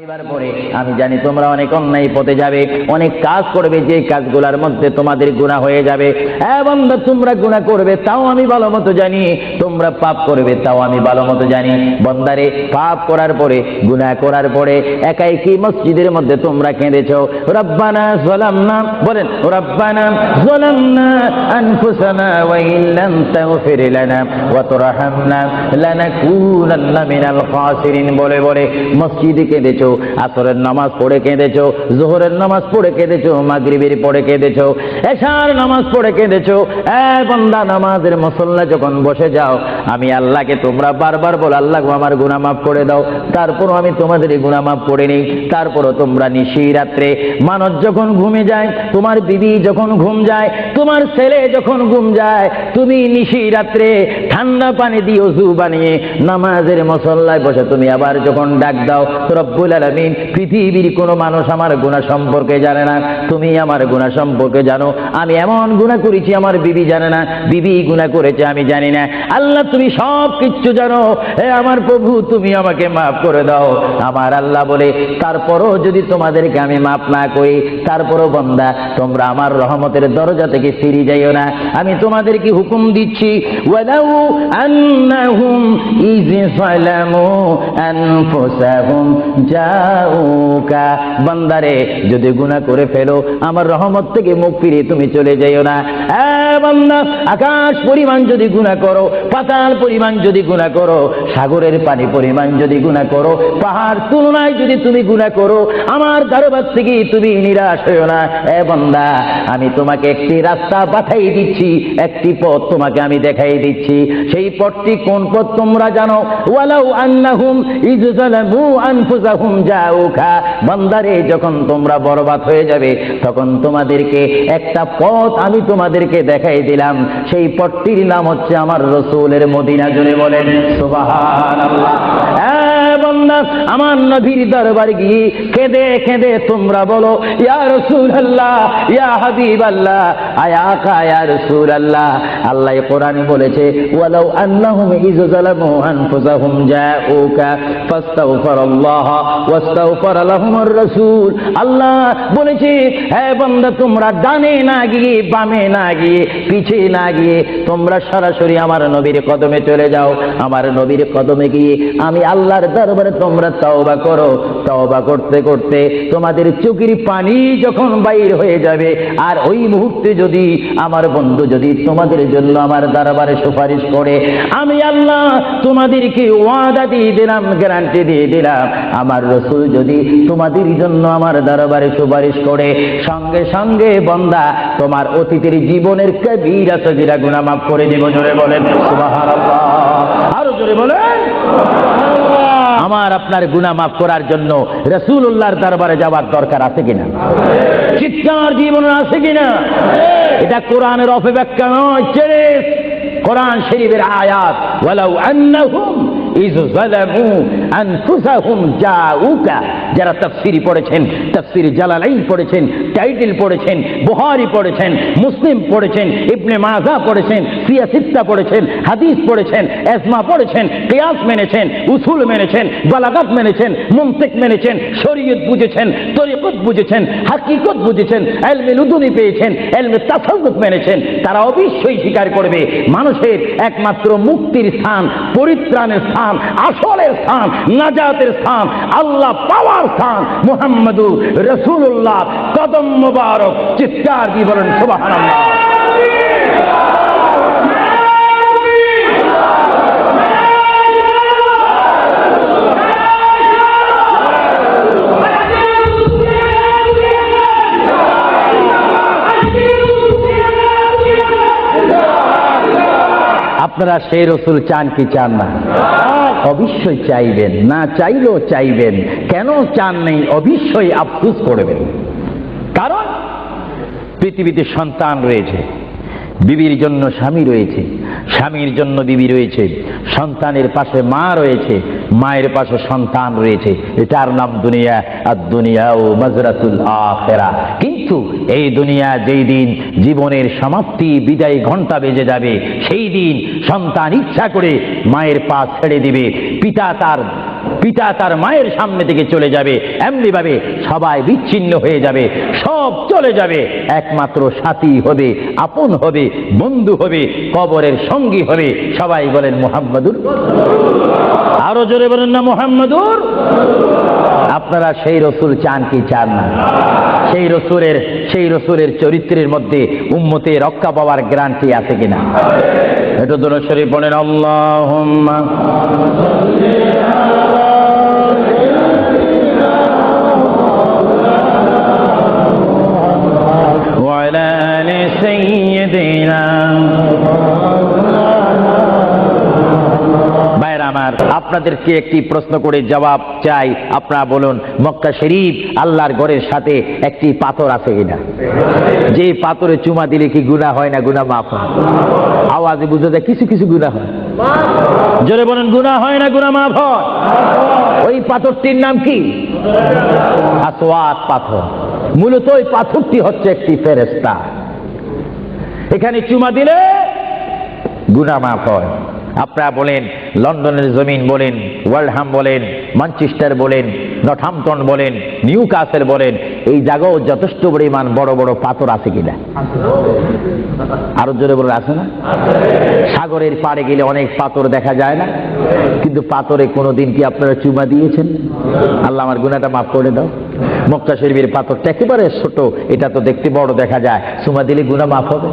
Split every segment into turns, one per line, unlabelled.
এবার পরে আমি জানি তোমরা অনেক অন্যায় পথে যাবে, অনেক কাজ করবে, যে কাজগুলোর মধ্যে তোমাদের গুনাহ হয়ে যাবে। হ্যাঁ বান্দা, তোমরা গুনাহ করবে তাও আমি ভালো মতো জানি, তোমরা পাপ করবে তাও আমি ভালো মতো জানি। বান্দারে, পাপ করার পরে, গুনাহ করার পরে একাই কি মসজিদের মধ্যে তোমরা কেঁদেছো, রব্বানা যালামনা, বলেন রব্বানা যালামনা আনফুসানা ওয়া ইল্লাম তাগফির লানা ওয়া তুরহামনা লানাকুনান্না মিনাল খাসিরিন বলে বলে মসজিদে কেঁদেছো, আসরের নামাজ পড়ে কেঁদেছো, যোহরের নামাজ পড়ে কেঁদেছো, মাগরিবের পড়ে কেঁদেছো, এশার নামাজ পড়ে কেঁদেছো। বান্দা, নামাজের মুসল্লা যখন বসে যাও, আমি আল্লাহকে তোমরা বারবার বল, আল্লাহ আমার গুনাহ মাফ করে দাও। তারপরও আমি তোমাদের গুনাহ মাফ করে নেই। তারপরও তোমরা নিশি রাত্রে, মানুষ যখন ঘুমে যায়, তোমার বিবি যখন ঘুম যায়, তোমার ছেলে যখন ঘুম যায়, তুমি নিশি রাত্রে ঠান্ডা পানি দিয়ে ওযু বানিয়ে নামাজের মুসল্লায় বসে তুমি আবার যখন ডাক দাও, রব্বুল আলামিন, পৃথিবীর কোনো মানুষ আমার গুনাহ সম্পর্কে জানে না, তুমি আমার গুনাহ সম্পর্কে জানো। আমি এমন গুনাহ করেছি আমার বিবি জানে না, বিবি গুনাহ করেছে আমি জানি না। আল্লাহ, তুমি সব কিচ্ছু জানো। হে আমার প্রভু, তুমি আমাকে মাফ করে দাও। আমার আল্লাহ বলে, তারপরও যদি তোমাদেরকে আমি মাফ না করি, তারপরও বান্দা তোমরা আমার রহমতের দরজা থেকে ফিরে যাইও না। আমি তোমাদেরকে হুকুম দিচ্ছি, ওয়ালাউ আন্নাহুম ইয যালামু আনফুসাহুম জাউকা, বান্দারে, যদি গুনাহ করে ফেলো, আমার রহমত থেকে মুখ ফিরে তুমি চলে যাইও না। বান্দা, আকাশ পরিমাণ যদি গুনাহ করো, পাতাল পরিমাণ যদি গুনাহ করো, সাগরের পানি পরিমাণ যদি গুনাহ করো, পাহাড় তুলনায় যদি তুমি গুনাহ করো, আমার দরবার থেকে তুমি নিরাশ হইও না। বান্দা, আমি তোমাকে একটি রাস্তা পাঠাই দিচ্ছি, একটি পথ তোমাকে আমি দেখাই দিচ্ছি। সেই পথটি কোন পথ তোমরা জানো? ওয়ালাউ আন্নাহুম ইয যালামু আনফুসাহুম জাউকা, বান্দারে, যখন তোমরা বরবাদ হয়ে যাবে, তখন তোমাদেরকে একটা পথ আমি তোমাদেরকে দেখাই দিলাম। সেই পথটির নাম হচ্ছে আমার রাসূলের মদিনা। জোরে বলেন সুবহানাল্লাহ। বান্দা, আমার নবীর দরবার গিয়ে কেঁদে কেঁদে তোমরা বলো, ইয়া রাসূলুল্লাহ, ইয়া হাবিবাল্লাহ, আয়া আকা, ইয়া রাসূলুল্লাহ। আল্লাহ কোরআনে বলেছে, ওয়ালাউ আন্নাহুম ইয যালামু আনফুসাহুম জাউকা ফাস্তাগফিরুল্লাহ ওয়াস্তাগফার লাহুমুর রাসূল। আল্লাহ বলেছে, হে বান্দা, তোমরা ডানে না গিয়ে, বামে না গিয়ে, পিছে না গিয়ে, তোমরা সরাসরি আমার নবীর কদমে চলে যাও। আমার নবীর কদমে গিয়ে আমি আল্লাহর দরবারে তোমরা তওবা করো। তওবা করতে করতে তোমাদের চোখের পানি যখন বাইর হয়ে যাবে, আর ওই মুহূর্তে যদি আমার বন্ধু যদি তোমাদের জন্য আমার দরবারে সুপারিশ করে, আমি আল্লাহ তোমাদেরকে ওয়াদা দিয়ে দিলাম, গ্যারান্টি দিয়ে দিলাম, আমার রাসূল যদি তোমাদের জন্য আমার দরবারে সুপারিশ করে, সঙ্গে সঙ্গে বান্দা তোমার অতীতের জীবনের কবিরা সগীরা গুনাহ মাফ করে দেব। জোরে বলেন সুবহানাল্লাহ। আরো জোরে বলেন। আমার আপনার গুনাহ মাফ করার জন্য রাসূলুল্লাহর দরবারে যাওয়ার দরকার আছে কিনা? চিৎকার জীবনে আছে কিনা? এটা কোরআনের অপব্যাখ্যা নয়, কোরআন শরীফের আয়াত। ওয়ালাউ আন্নাহুম ইয যালামু আনফুসাহুম জাউকা, যারা তাফসীরি পড়েছেন, তাফসীর জালালাইন পড়েছেন, টাইটেল পড়েছেন, বুখারী পড়েছেন, মুসলিম পড়েছেন, ইবনে মাজাহ পড়েছেন, সিয়া সিত্তা পড়েছেন, হাদিস পড়েছেন, ইজমা পড়েছেন, কিয়াস মেনেছেন, উসুল মেনেছেন, বালাগাত মেনেছেন, মুনতিক মেনেছেন, শরীয়ত বুঝেছেন, তরিকত বুঝেছেন, হাকিকত বুঝেছেন, ইলমে লুদুনি পেয়েছেন, ইলমে তাসাউফ মেনেছেন, তারা অবশ্যই স্বীকার করবে মানুষের একমাত্র মুক্তির স্থান, পরিত্রাণের স্থান, আসলের স্থান, নাজাতের স্থান, আল্লাহ পাওয়ার স্থান মুহাম্মদুর রাসূলুল্লাহ কদম মুবারক। চিৎকার দিয়ে বলেন সুবহানাল্লাহ। আপনারা সেই রাসূল চান কি চান না? অবশ্যই চাইবেন, না চাইলেও চাইবেন। কেন চান নেই? অবশ্যই আফসোস করবেন। কারণ পৃথিবীতে সন্তান রয়েছে, বিবির জন্য স্বামী রয়েছে, স্বামীর জন্য বিবি রয়েছে, সন্তানের পাশে মা রয়েছে, মায়ের পাশে সন্তান রয়েছে। এটার নাম দুনিয়া। আর দুনিয়াও মাজরাতুল আখিরা। কিন্তু এই দুনিয়া যেই দিন জীবনের সমাপ্তি, বিদায় ঘন্টা বেজে যাবে, সেই দিন সন্তান ইচ্ছা করে মায়ের পা ছেড়ে দিবে, পিতা তার পিতা তার মায়ের সামনে থেকে চলে যাবে, এমনি ভাবে সবাই বিচ্ছিন্ন হয়ে যাবে, সব চলে যাবে, একমাত্র সাথী হবে, আপন হবে, বন্ধু হবে, কবরের সঙ্গী হবে। সবাই বলেন মুহাম্মাদুর, আরো জোরে বলেন না মুহাম্মাদুর। আপনারা সেই রসুল চান কি চান না? সেই রসুলের চরিত্রের মধ্যে উম্মতে রক্ষা পাওয়ার গ্যারান্টি আছে কিনা? একটু দরুদ শরীফ পড়েন, আল্লাহুম্মা ওয়া আলা আলি সাইয়্যিদিনা। আমার আপনাদেরকে একটি প্রশ্ন করে জবাব চাই, আপনারা বলুন, মক্কা শরীফ আল্লাহর ঘরের সাথে একটি পাথর আছে কিনা? যে পাথরে চুমা দিলে কি গুনাহ হয় না গুনাহ মাফ হয়? আওয়াজে বুঝে যায় কিছু কিছু গুনাহ হয়। জোরে বলেন, গুনাহ হয় না গুনাহ মাফ হয়? ওই পাথরটির নাম কি? আসওয়াদ পাথর। মূলত ওই পাথরটি হচ্ছে একটি ফেরেশতা। এখানে চুমা দিলে গুনাহ মাফ হয়। আপনারা বলেন, লন্ডনের জমিন বলেন, ওয়ালহাম বলেন, ম্যানচেস্টার বলেন, নর্থহ্যাম্পটন বলেন, নিউ কাসেল বলেন, এই জায়গাও যথেষ্ট পরিমাণ বড় বড় পাথর আছে কিনা? আরো জোরে বলে আছে না? সাগরের পাড়ে গেলে অনেক পাথর দেখা যায় না? কিন্তু পাথরে কোনোদিন কি আপনারা চুমা দিয়েছেন? আল্লাহ আমার গুনাহটা মাফ করে দাও। মক্কা শরীফের পাথরটা একেবারে ছোট, এটা তো দেখতে বড় দেখা যায়, চুমা দিলে গুনাহ মাফ হবে?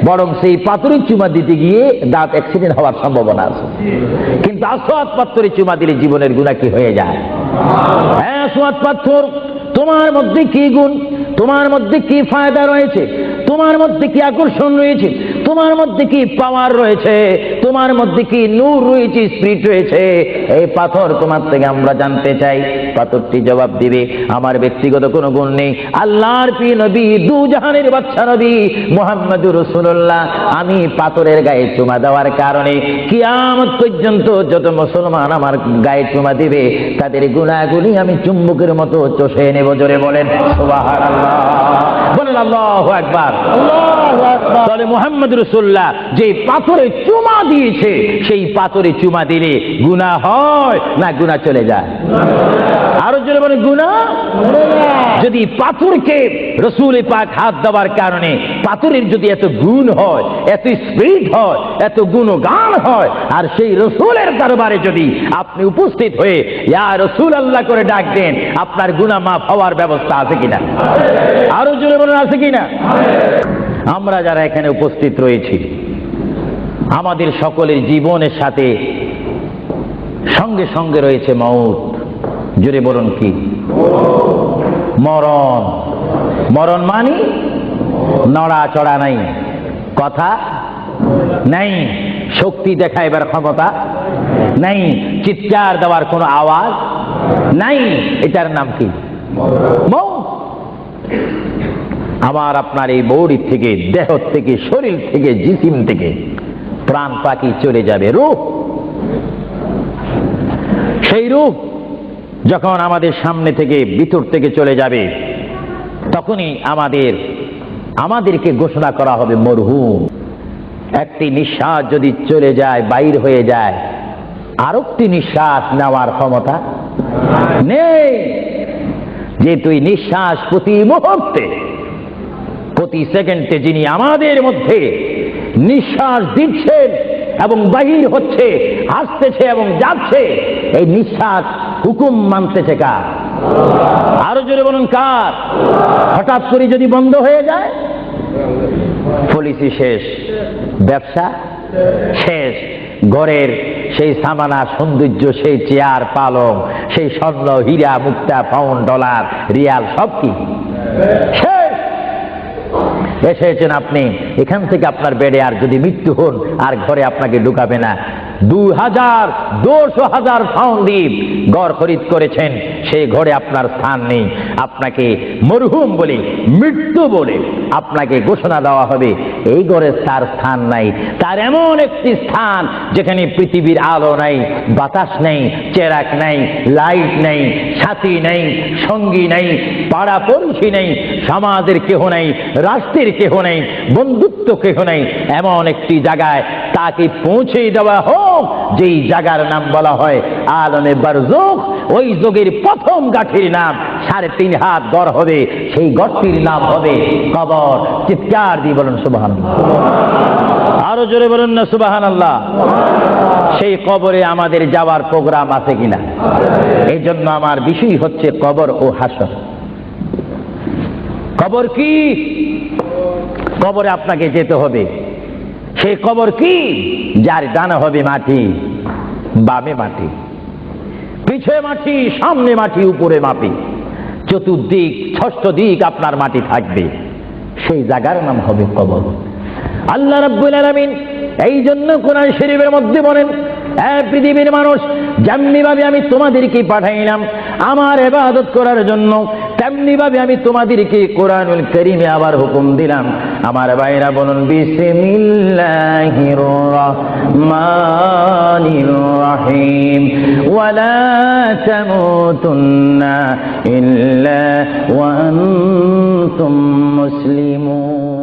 বরং সেই পাথরে চুমা দিতে গিয়ে দাঁত অ্যাক্সিডেন্ট হওয়ার সম্ভাবনা আছে। কিন্তু আসওয়াদ পাথরে চুমা দিলে জীবনের গুনাহ কি হয়ে যায়? হ্যাঁ, আসওয়াদ পাথর, তোমার মধ্যে কি গুণ, তোমার মধ্যে কি ফায়দা রয়েছে, তোমার মধ্যে কি আকর্ষণ রয়েছে, তোমার মধ্যে কি পাওয়ার রয়েছে, তোমার মধ্যে কি নূর রয়েছে, স্পিরিট রয়েছে, এই পাথর তোমার থেকে আমরা জানতে চাই। পাথরটি জবাব দিবে, আমার ব্যক্তিগত কোনো গুণ নেই, আল্লাহর প্রিয় নবী, দু জাহানের বাদশা নবী মুহাম্মদুর রাসূলুল্লাহ, আমি পাথরের গায়ে চুমা দেওয়ার কারণে কিয়ামত পর্যন্ত যত মুসলমান আমার গায়ে চুমা দিবে তাদের গুনাহগুলি আমি চুম্বকের মতো চষে নেব। জোরে বলেন সুবহানাল্লাহ, বলেন আল্লাহু আকবার। তাহলে মুহাম্মদ রাসূলুল্লাহ যে পাথরে চুমা দিয়েছে, সেই পাথরে চুমা দিলে গুনাহ হয় না গুনাহ চলে যায়? আরো জোরে বলেন, গুনাহ। যদি পাথরকে রাসূল পাক হাত দেওয়ার কারণে পাথরের যদি এত গুণ হয়, এত স্পিরিট হয়, এত গুণগান হয়, আর সেই রাসূলের দরবারে যদি আপনি উপস্থিত হয়ে ইয়া রাসূলুল্লাহ করে ডাক দেন, আপনার গুনাহ মাফ হওয়ার ব্যবস্থা আছে কিনা? আরো জোরে বলেন, আছে কিনা? আমরা যারা এখানে উপস্থিত রয়েছি, আমাদের সকলের জীবনের সাথে সঙ্গে সঙ্গে রয়েছে মওত। জোরে বলুন, কি? মরণ। মরণ মানে নড়াচড়া নাই, কথা নাই, শক্তি দেখাইবার ক্ষমতা নাই, চিৎকার দেওয়ার কোনো আওয়াজ নাই। এটার নাম কি? মওত। আমার আপনার এই বডি থেকে, দেহ থেকে, শরীর থেকে, জিসিম থেকে প্রাণ পাখি চলে যাবে, রূহ। সেই রূহ যখন আমাদের সামনে থেকে, ভিতর থেকে চলে যাবে, তখনই আমাদেরকে ঘোষণা করা হবে মরহুম। একটি নিঃশ্বাস যদি চলে যায়, বাইর হয়ে যায়, আরেকটি নিঃশ্বাস নেওয়ার ক্ষমতা নেই। যে তুই নিঃশ্বাস প্রতি মুহূর্তে, প্রতি সেকেন্ডে যিনি আমাদের মধ্যে নিঃশ্বাস দিচ্ছেন এবং বাহির হচ্ছে, আসতেছে এবং যাচ্ছে, এই নিঃশ্বাস হুকুম মানতেছে কার? আরো জোরে বলুন, কার? হঠাৎ করে যদি বন্ধ হয়ে যায়, পলিসি শেষ, ব্যবসা শেষ, ঘরের সেই সামানা সৌন্দর্য, সেই চেয়ার পালং, সেই স্বর্ণ হীরা মুক্তা পাউন্ড ডলার রিয়াল সব কি শেষ। এসেছেন আপনি, এখান থেকে আপনার বেডে আর যদি মৃত্যু হন, আর ঘরে আপনাকে ঢুকাবে না। 2,000 পাউন্ড দিয়ে ঘর খরিদ করেছেন, সেই ঘরে আপনার স্থান নেই। আপনাকে মরহুম বলে, মৃত্যু বলে আপনাকে ঘোষণা দেওয়া হবে, এই ঘরে তার স্থান নাই। তার এমন একটি স্থান যেখানে পৃথিবীর আলো নাই, বাতাস নেই, চেরাক নাই, লাইট নেই, সাথী নেই, সঙ্গী নেই, পাড়া পড়শি নেই, সমাজের কেহ নেই, রাষ্ট্রের কেহ নেই, বন্ধুত্ব কেহ নেই। এমন একটি জায়গায় তার তাকে পৌঁছে দেওয়া হোক যেই জায়গার নাম বলা হয় আলমে বারজুখ। ওই যুগের প্রথম গাঠির নাম 3.5 হাত গড় হবে, সেই গড়টির নাম হবে কবর। চিৎকার দিয়ে বলুন সুবহানাল্লাহ। আরো জোরে বলুন না সুবহানাল্লাহ। সেই কবরে আমাদের যাওয়ার প্রোগ্রাম আছে কিনা? এই জন্য আমার বিষয় হচ্ছে কবর ও হাসর। কবর কি? কবরে আপনাকে যেতে হবে। সেই কবর কি? যার ডানে হবে মাটি, বামে মাটি, পিছে মাটি, সামনে মাটি, উপরে মাটি, চতুর্দিক 6 দিক আপনার মাটি থাকবে। সেই জায়গার নাম হবে কবর। আল্লাহ রাব্বুল আলামিন এই জন্য কোরআন শরীফের মধ্যে বলেন, পৃথিবীর মানুষ, যেমনি ভাবে আমি তোমাদেরকে পাঠাইলাম আমার ইবাদত করার জন্য, তেমনি ভাবে আমি তোমাদেরকে কোরআনুল কারীমে আবার হুকুম দিলাম। আমার ভাইরা বলুন বিসমিল্লাহির রাহমানির রাহিম, ওয়ালা তামুতুন্না ইল্লা ওয়া আনতুম মুসলিমুন।